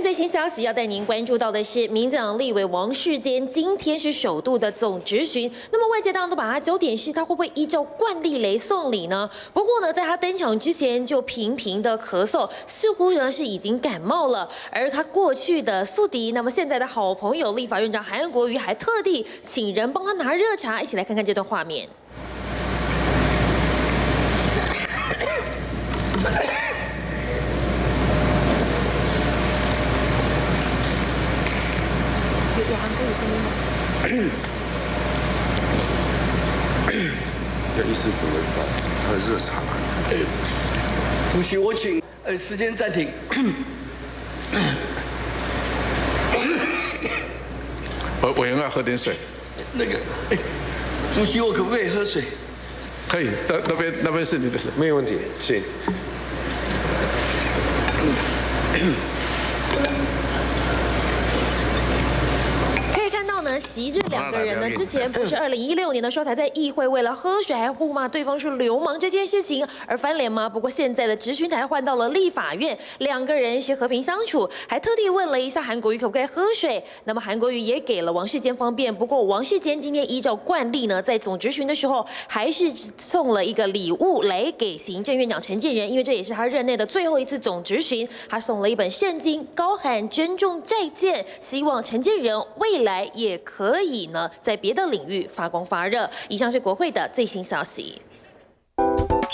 最新消息要带您关注到的是，民进党立委王世坚今天是首度的总质询。那么外界当然都把他焦点是他会不会依照惯例来送礼呢？不过呢，在他登场之前就频频的咳嗽，似乎呢是已经感冒了。而他过去的宿敌，那么现在的好朋友立法院长韩国瑜还特地请人帮他拿热茶，一起来看看这段画面。 有韩国语声音吗？要医师主任把他的热茶。主席，我请时间暂停。委员要喝点水。那个，主席，我可不可以喝水？可以，那边是你的事，没有问题，请。 昔日两个人呢，之前不是2016年的时候才在议会为了喝水还互骂对方是流氓这件事情而翻脸吗？不过现在的质询台换到了立法院，两个人是和平相处，还特地问了一下韩国瑜可不可以喝水。那么韩国瑜也给了王世坚方便，不过王世坚今天依照惯例呢，在总质询的时候还是送了一个礼物来给行政院长陈建仁，因为这也是他任内的最后一次总质询，他送了一本圣经，高喊珍重再见，希望陈建仁未来也 可以呢，在别的领域发光发热。以上是国会的最新消息。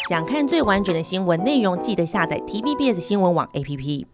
想看最完整的新闻内容，记得下载 TVBS 新闻网 APP。